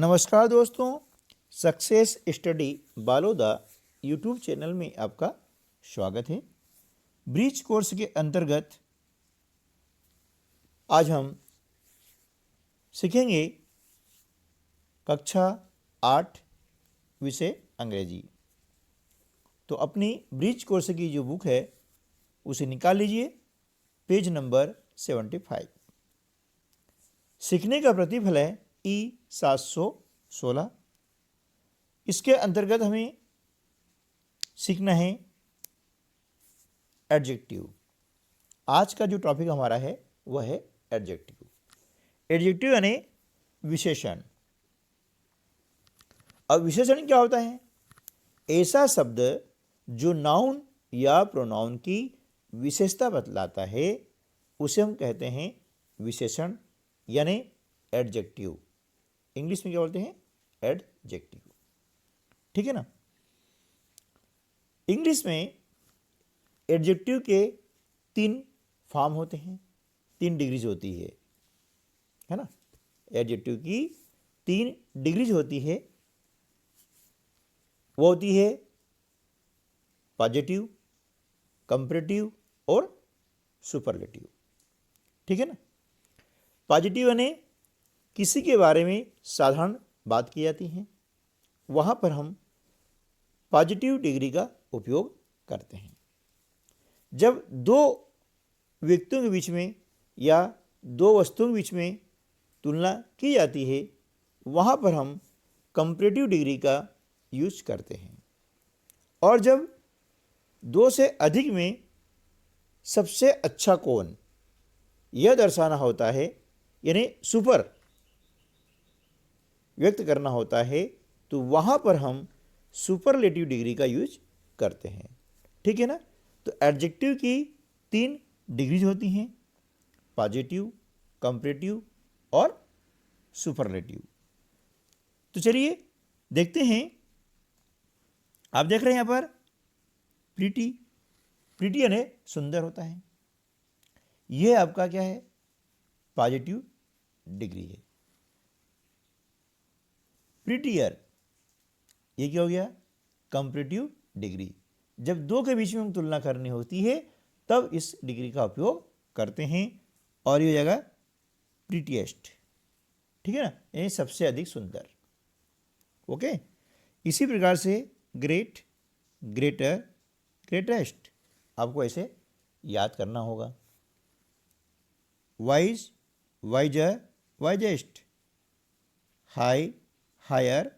नमस्कार दोस्तों, success study Baloda YouTube channel में आपका स्वागत है। ब्रिज कोर्स के अंतर्गत आज हम सीखेंगे कक्षा 8 विषय अंग्रेजी। तो अपनी ब्रिज कोर्स की जो बुक है उसे निकाल लीजिए, पेज नंबर 75। सीखने का प्रतिफल है E716। इसके अंतर्गत हमें सीखना है एडजेक्टिव। आज का जो टॉपिक हमारा है वह है एडजेक्टिव। एडजेक्टिव यानी विशेषण। अब विशेषण क्या होता है? ऐसा शब्द जो नाउन या प्रोनाउन की विशेषता बतलाता है उसे हम कहते हैं विशेषण यानी एडजेक्टिव। इंग्लिश में क्या बोलते हैं? एडजेक्टिव। ठीक है ना। इंग्लिश में एडजेक्टिव के 3 फॉर्म होते हैं, 3 डिग्रीज होती है ना। एडजेक्टिव की 3 डिग्रीज होती है। वो होती है पॉजिटिव, कंपैरेटिव और सुपरलेटिव। ठीक है ना। पॉजिटिव यानी किसी के बारे में साधारण बात की जाती है, वहाँ पर हम पॉजिटिव डिग्री का उपयोग करते हैं। जब 2 व्यक्तियों के बीच में या 2 वस्तुओं के बीच में तुलना की जाती है, वहाँ पर हम कंपैरेटिव डिग्री का यूज करते हैं। और जब 2 से अधिक में सबसे अच्छा कौन, यह दर्शाना होता है यानी सुपर व्यक्त करना होता है, तो वहाँ पर हम सुपरलेटिव डिग्री का यूज करते हैं। ठीक है ना। तो एडजेक्टिव की 3 डिग्रीज होती हैं, पॉजिटिव, कंपैरेटिव और सुपरलेटिव। तो चलिए देखते हैं। आप देख रहे हैं यहाँ पर प्रीटी। प्रीटी यानी सुंदर होता है। यह आपका क्या है? पॉजिटिव डिग्री है। प्रीटियर, ये क्या हो गया? Comparative degree. जब 2 के बीच में हम तुलना करनी होती है तब इस डिग्री का उपयोग करते हैं और ये हो जाएगा प्रीटीएस्ट। ठीक है ना, ये सबसे अधिक सुंदर। ओके। इसी प्रकार से ग्रेट, ग्रेटर, ग्रेटेस्ट आपको ऐसे याद करना होगा। Wise, wiser, wisest. High, higher,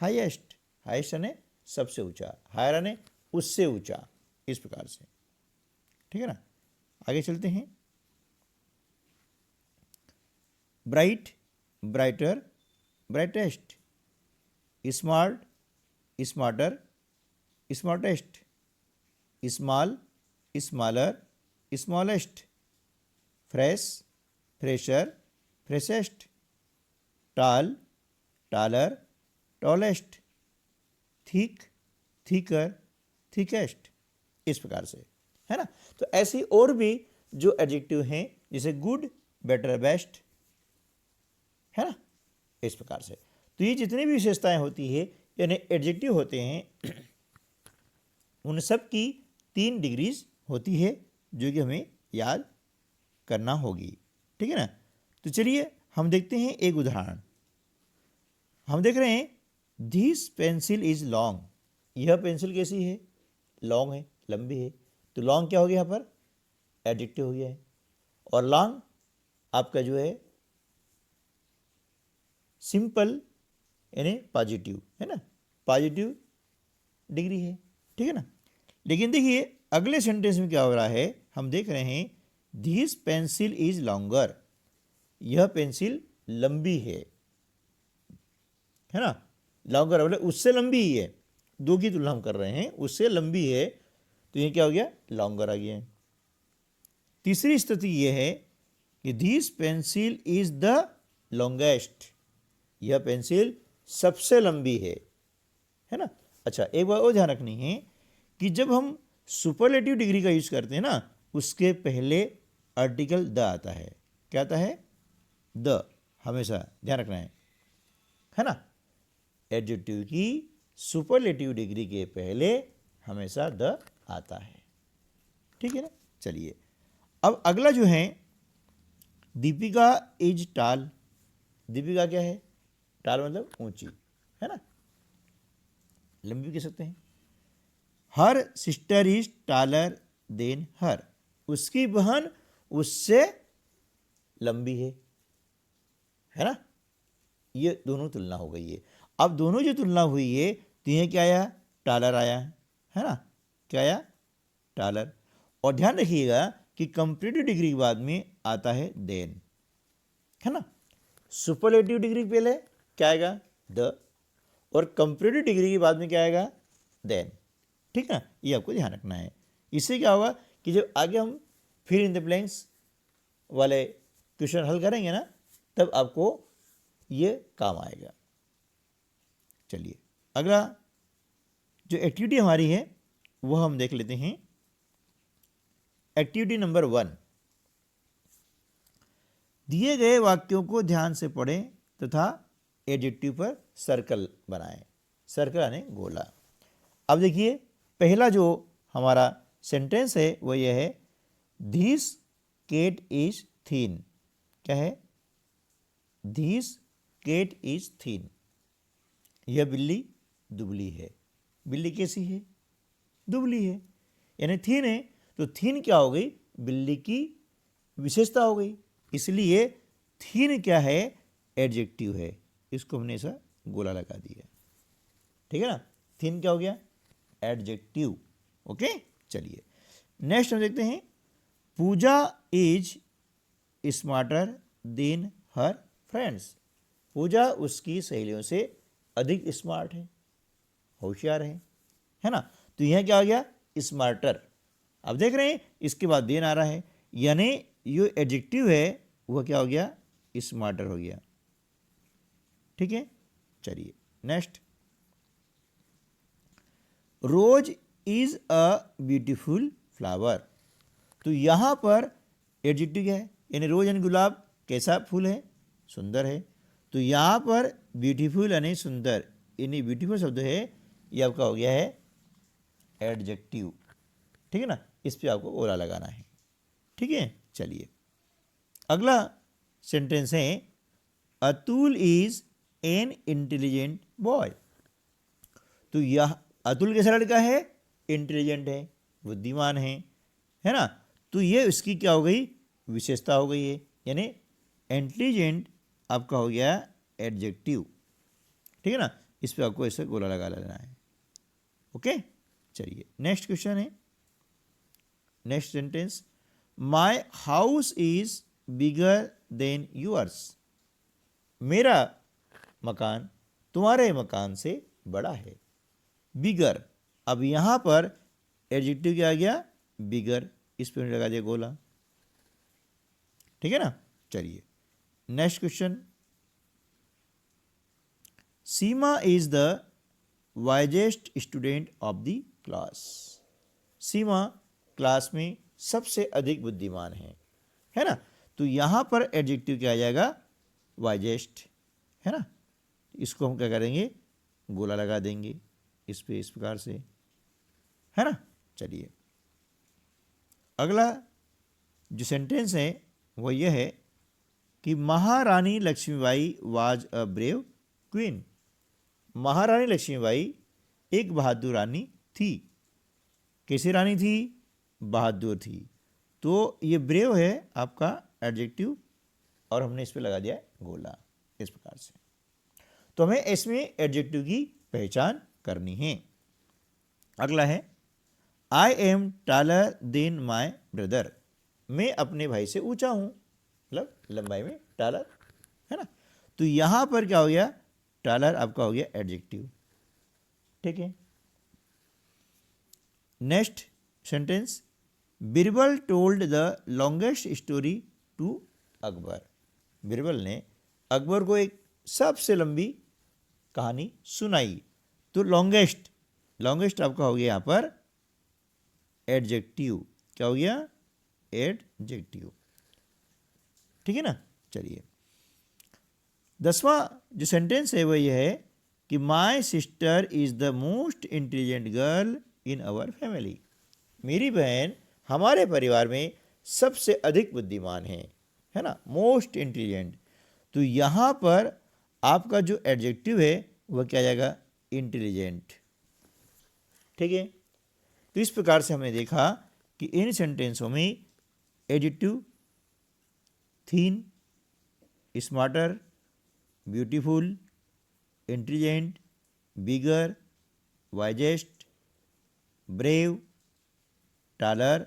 highest. Highest यानी सबसे ऊंचा, हायर यानी उससे ऊंचा, इस प्रकार से। ठीक है ना। आगे चलते हैं। Bright, brighter, brightest. Smart, smarter, smartest. Small, smaller, smallest. Fresh, fresher, freshest. Tall, taller, tallest. Thick, thicker, thickest, इस प्रकार से, है ना। तो ऐसी और भी जो एडजेक्टिव हैं जैसे गुड, बेटर, बेस्ट, है ना, इस प्रकार से। तो ये जितनी भी विशेषताएं होती है यानी एडजेक्टिव होते हैं, उन सब की 3 डिग्रीज होती है जो कि हमें याद करना होगी। ठीक है ना। तो चलिए हम देखते हैं एक उदाहरण। हम देख रहे हैं दिस पेंसिल इज लॉन्ग। यह पेंसिल कैसी है? लॉन्ग है, लंबी है। तो लॉन्ग क्या हो गया यहाँ पर? एडजेक्टिव हो गया है। और लॉन्ग आपका जो है सिंपल यानी पॉजिटिव, है ना, पॉजिटिव डिग्री है। ठीक है ना। लेकिन देखिए अगले सेंटेंस में क्या हो रहा है, हम देख रहे हैं दिस पेंसिल इज लॉन्गर। यह पेंसिल लंबी है ना। लॉन्गर मतलब उससे लंबी ही है। 2 की तुलना हम कर रहे हैं, उससे लंबी है, तो ये क्या हो गया? लॉन्गर आ गया है। तीसरी स्थिति यह है कि this pencil is the longest. यह पेंसिल सबसे लंबी है ना। अच्छा, एक बात और ध्यान रखनी है कि जब हम सुपरलेटिव डिग्री का यूज करते हैं ना, उसके पहले आर्टिकल द आता है। क्या आता है? द, हमेशा ध्यान रखना है ना। एडजेक्टिव की सुपरलेटिव डिग्री के पहले हमेशा द आता है। ठीक है ना। चलिए अब अगला जो है, दीपिका इज टाल। दीपिका क्या है? टाल मतलब ऊंची, है ना, लंबी भी कह सकते हैं। Her sister is taller than her. उसकी बहन उससे लंबी है ना। ये दोनों तुलना हो गई है। अब दोनों जो तुलना हुई है तो यह क्या आया? टालर आया, है ना। क्या आया? टालर। और ध्यान रखिएगा कि कंपैरेटिव डिग्री के बाद में आता है देन, है ना। सुपरलेटिव डिग्री पहले क्या आएगा? द, और कंपैरेटिव डिग्री के बाद में क्या आएगा? देन। ठीक है, ये आपको ध्यान रखना है। इससे क्या होगा कि जब आगे हम फिर इन द ब्लैंक्स वाले क्वेश्चन हल करेंगे ना, तब आपको ये काम आएगा। चलिए अगला जो एक्टिविटी हमारी है वह हम देख लेते हैं। एक्टिविटी नंबर 1, दिए गए वाक्यों को ध्यान से पढ़ें तथा एडजेक्टिव पर सर्कल बनाएं। सर्कल यानी गोला। अब देखिए पहला जो हमारा सेंटेंस है वह यह है, दिस कैट इज थीन। क्या है? दिस कैट इज थीन। यह बिल्ली दुबली है। बिल्ली कैसी है? दुबली है। यानी थीन है तो थीन क्या हो गई? बिल्ली की विशेषता हो गई। इसलिए थीन क्या है? एडजेक्टिव है। इसको हमने ऐसा गोला लगा दिया। ठीक है ना। थीन क्या हो गया? एडजेक्टिव। ओके। चलिए नेक्स्ट हम देखते हैं, Pooja is smarter than her friends. Pooja उसकी सहेलियों से अधिक स्मार्ट है, होशियार है ना। तो यह क्या हो गया? स्मार्टर। अब देख रहे हैं इसके बाद देन आ रहा है, यानी जो एडजेक्टिव है वह क्या हो गया? स्मार्टर हो गया। ठीक है। चलिए next, rose is a beautiful flower. तो यहां पर एडजेक्टिव क्या है? यानी रोज यानी गुलाब कैसा फूल है? सुंदर है। तो यहां पर ब्यूटीफुल यानी सुंदर, यानी ब्यूटीफुल शब्द है, ये आपका हो गया है एडजेक्टिव। ठीक है ना। इस पे आपको ओला लगाना है। ठीक है। चलिए अगला सेंटेंस है, Atul is an intelligent boy. तो यह अतुल कैसा लड़का है? इंटेलिजेंट है, बुद्धिमान है ना। तो ये इसकी क्या हो गई? विशेषता हो गई है। यानी इंटेलिजेंट आपका हो गया एडजेक्टिव। ठीक है ना। इस पे आपको ऐसे गोला लगा लेना है। ओके। चलिए नेक्स्ट क्वेश्चन है, next sentence, my house is bigger than yours. मेरा मकान तुम्हारे मकान से बड़ा है। बिगर, अब यहां पर एडजेक्टिव क्या आ गया? बिगर। इस पर लगा दिया गोला। ठीक है ना। चलिए next question, Seema is the wisest student of the class. Seema class में सबसे अधिक बुद्धिमान है ना। तो यहां पर एडजेक्टिव क्या आ जाएगा? वाइजेस्ट, है ना। इसको हम क्या करेंगे? गोला लगा देंगे इस पे, इस प्रकार से, है ना। चलिए अगला जो सेंटेंस है वो ये है कि Maharani Lakshmibai was a brave queen. महारानी लक्ष्मीबाई एक बहादुर रानी थी। कैसी रानी थी? बहादुर थी। तो ये ब्रेव है आपका एडजेक्टिव, और हमने इस पे लगा दिया गोला इस प्रकार से। तो हमें इसमें एडजेक्टिव की पहचान करनी है। अगला है, I am taller than my brother. मैं अपने भाई से ऊंचा हूं, मतलब लंबाई में टालर, है ना। तो यहां पर क्या हो गया? टालर आपका हो गया एडजेक्टिव। ठीक है। Next sentence, Birbal told the longest story to Akbar. Birbal ने अकबर को एक सबसे लंबी कहानी सुनाई। तो लॉन्गेस्ट, लॉन्गेस्ट आपका हो गया यहां पर एडजेक्टिव। क्या हो गया? एडजेक्टिव। ठीक है ना। चलिए 10वां जो सेंटेंस है वह यह है कि my sister is the most intelligent girl in our family, मेरी बहन हमारे परिवार में सबसे अधिक बुद्धिमान है ना, मोस्ट इंटेलिजेंट। तो यहाँ पर आपका जो एडजेक्टिव है वह क्या जाएगा, इंटेलिजेंट। ठीक है, तो इस प्रकार से हमने देखा कि इन सेंटेंसों में एडजेक्टिव थीन, स्मार्टर, ब्यूटीफुल, इंटेलिजेंट, बिगर, वाइजेस्ट, ब्रेव, टालर,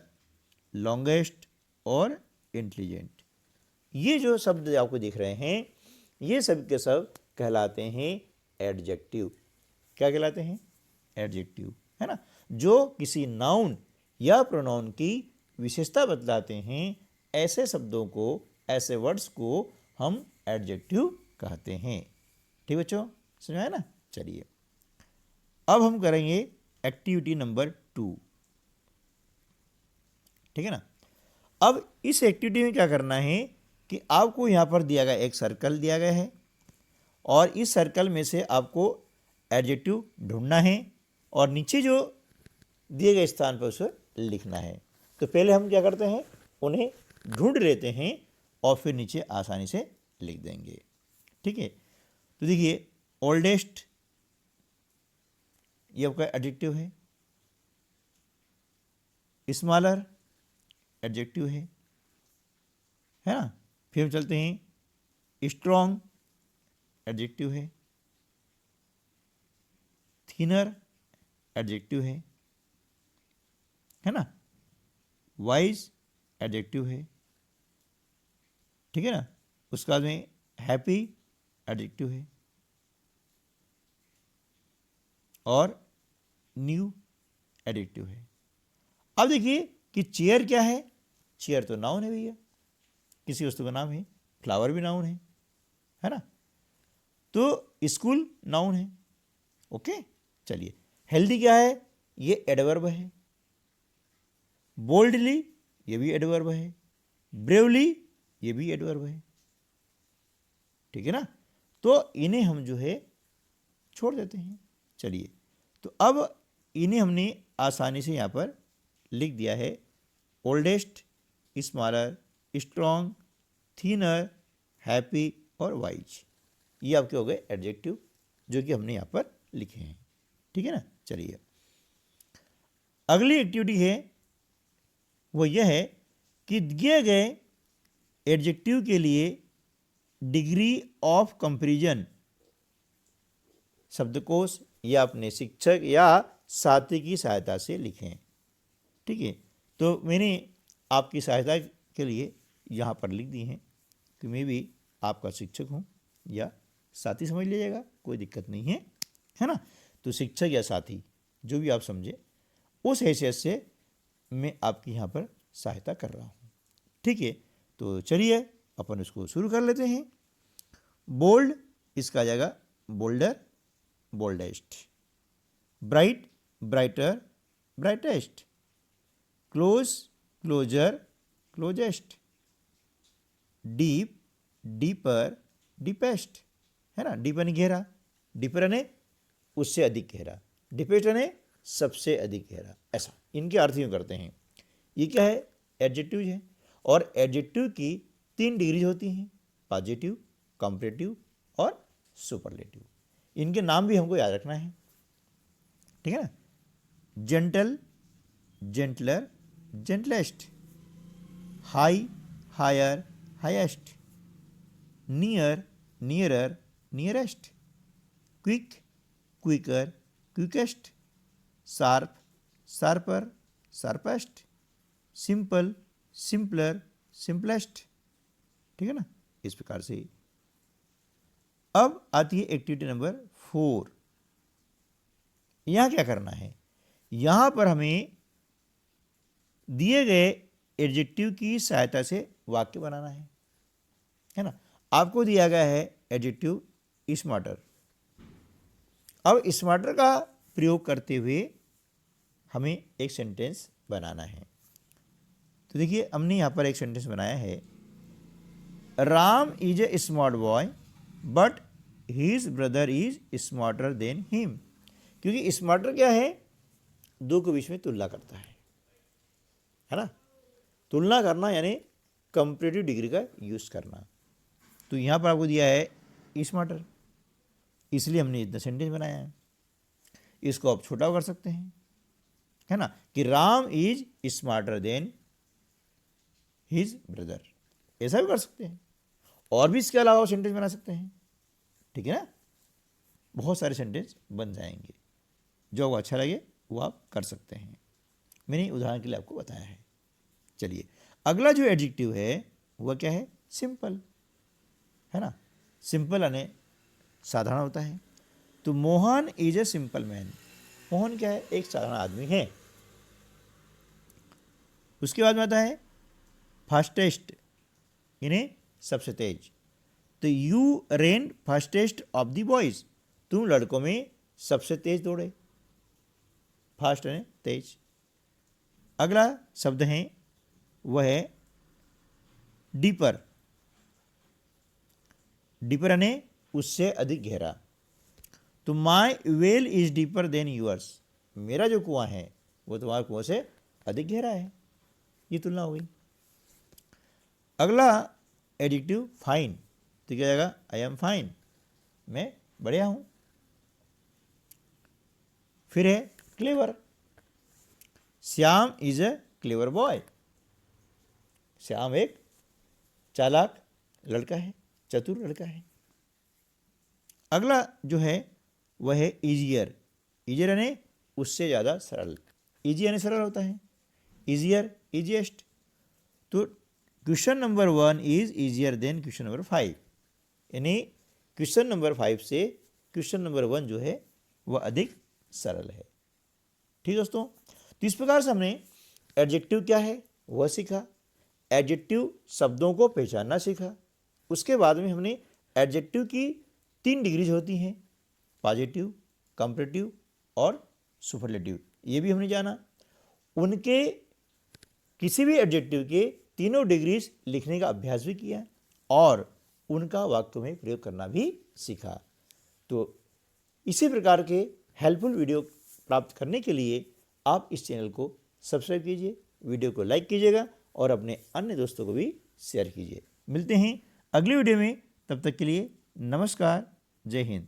लॉन्गेस्ट और इंटेलिजेंट, ये जो शब्द आपको दिख रहे हैं ये सब के सब कहलाते हैं एडजेक्टिव। क्या कहलाते हैं, एडजेक्टिव, है ना, जो किसी नाउन या प्रोनाउन की विशेषता बतलाते हैं। ऐसे शब्दों को, ऐसे वर्ड्स को हम एडजेक्टिव कहते हैं। ठीक बच्चों, समझ आया ना। चलिए अब हम करेंगे एक्टिविटी नंबर 2। ठीक है ना। अब इस एक्टिविटी में क्या करना है कि आपको यहाँ पर दिया गया एक सर्कल दिया गया है और इस सर्कल में से आपको एडजेक्टिव ढूंढना है और नीचे जो दिए गए स्थान पर उसे लिखना है। तो पहले हम क्या करते हैं, उन्हें ढूंढ लेते हैं और फिर नीचे आसानी से लिख देंगे। ठीक है, तो देखिए ओल्डेस्ट ये आपका एडजेक्टिव है, स्मॉलर एडजेक्टिव है ना। फिर हम चलते हैं, स्ट्रॉन्ग एडजेक्टिव थिनर एडजेक्टिव है ना। वाइज एडजेक्टिव है, ठीक है ना। उसके बाद में हैप्पी एडजेक्टिव है और न्यू एडजेक्टिव है। अब देखिए कि चेयर क्या है, चेयर तो नाउन है भैया, किसी वस्तु का नाम है। फ्लावर भी नाउन है ना। तो स्कूल नाउन है। ओके, चलिए हेल्दी क्या है, ये एडवर्ब है। बोल्डली ये भी एडवर्ब है। ब्रेवली ये भी एडवर्ब है। ठीक है ना। तो इन्हें हम जो है छोड़ देते हैं। चलिए, तो अब इन्हें हमने आसानी से यहाँ पर लिख दिया है। Oldest, smaller, strong, thinner, happy और वाइज, ये आपके हो गए एडजेक्टिव जो कि हमने यहाँ पर लिखे हैं। ठीक है ना। चलिए अगली एक्टिविटी है वो यह है कि दिए गए एडजेक्टिव के लिए डिग्री ऑफ कंपैरिजन शब्दकोश या अपने शिक्षक या साथी की सहायता से लिखें। ठीक है, तो मैंने आपकी सहायता के लिए यहाँ पर लिख दी हैं कि मैं भी आपका शिक्षक हूँ या साथी समझ लीजिएगा, कोई दिक्कत नहीं है ना। तो शिक्षक या साथी जो भी आप समझे, उस हैसियत से मैं आपकी यहाँ पर सहायता कर रहा हूँ। ठीक है, तो चलिए अपन इसको शुरू कर लेते हैं। बोल्ड, इसका आ जाएगा bolder, boldest. Bright, brighter, brightest. Close, closer, closest. Deep, deeper, deepest, है ना। डीप यानी गहरा, डीपर यानी उससे अधिक गहरा, डीपेस्ट यानी सबसे अधिक गहरा, ऐसा इनके अर्थ यूँ करते हैं। ये क्या है, एडजेक्टिव है। और एडजेक्टिव की 3 डिग्रीज होती हैं, पॉजिटिव, कंपैरेटिव और सुपरलेटिव। इनके नाम भी हमको याद रखना है। ठीक है ना। Gentle, gentler, gentlest. High, higher, highest. Near, nearer, nearest. Quick, quicker, quickest. Sharp, sharper, sharpest. Simple, simpler, simplest. ठीक है ना। इस प्रकार से अब आती है एक्टिविटी नंबर 4। यहाँ क्या करना है, यहाँ पर हमें दिए गए एडजेक्टिव की सहायता से वाक्य बनाना है ना। आपको दिया गया है एडजेक्टिव स्मार्टर। अब स्मार्टर का प्रयोग करते हुए हमें एक सेंटेंस बनाना है। तो देखिए हमने यहाँ पर एक सेंटेंस बनाया है, Ram is a smart boy but his brother is smarter than him, क्योंकि स्मार्टर क्या है, दो के बीच में तुलना करता है ना। तुलना करना यानी कंपैरेटिव डिग्री का यूज़ करना। तो यहाँ पर आपको दिया है स्मार्टर, इसलिए हमने इतना सेंटेंस बनाया है। इसको आप छोटा कर सकते हैं, है ना, कि Ram is smarter then his brother, ऐसा भी कर सकते हैं। और भी इसके अलावा सेंटेंस बना सकते हैं, ठीक है ना। बहुत सारे सेंटेंस बन जाएंगे, जो आपको अच्छा लगे वो आप कर सकते हैं। मैंने उदाहरण के लिए आपको बताया है। चलिए अगला जो एडजेक्टिव है वह क्या है, सिंपल, है ना। सिंपल यानी साधारण होता है। तो Mohan is a simple man, Mohan क्या है, एक साधारण आदमी है। उसके बाद में आता है फास्टेस्ट, यानी सबसे तेज। तो you rain fastest of the boys, तुम लड़कों में सबसे तेज दौड़े, फास्ट है तेज। अगला शब्द है वह है डीपर, डीपर यानी उससे अधिक गहरा। तो माई well is deeper than yours, मेरा जो कुआं है वो तुम्हारे कुआं से अधिक गहरा है। ये तुलना हो गई। अगला एडजेक्टिव फाइन, तो क्या जाएगा, आई एम फाइन, मैं बढ़िया हूं। फिर है clever, Shyam is a clever boy, Shyam एक चालाक लड़का है, चतुर लड़का है। अगला जो है वह है इजियर, इजियर यानी उससे ज़्यादा सरल, इजी यानी सरल होता है, इजियर इजीएस्ट। तो question number 1 is easier than question number 5, यानी क्वेश्चन नंबर 5 से क्वेश्चन नंबर 1 जो है वह अधिक सरल है। ठीक दोस्तों, तो इस प्रकार से हमने एडजेक्टिव क्या है वह सीखा, एडजेक्टिव शब्दों को पहचानना सीखा। उसके बाद में हमने एडजेक्टिव की 3 डिग्रीज होती हैं, पॉजिटिव, कंपैरेटिव और सुपरलेटिव, ये भी हमने जाना। उनके किसी भी एडजेक्टिव के तीनों डिग्रीज लिखने का अभ्यास भी किया और उनका वाक्य में प्रयोग करना भी सीखा। तो इसी प्रकार के हेल्पफुल वीडियो प्राप्त करने के लिए आप इस चैनल को सब्सक्राइब कीजिए, वीडियो को लाइक कीजिएगा और अपने अन्य दोस्तों को भी शेयर कीजिए। मिलते हैं अगली वीडियो में, तब तक के लिए नमस्कार, जय हिंद।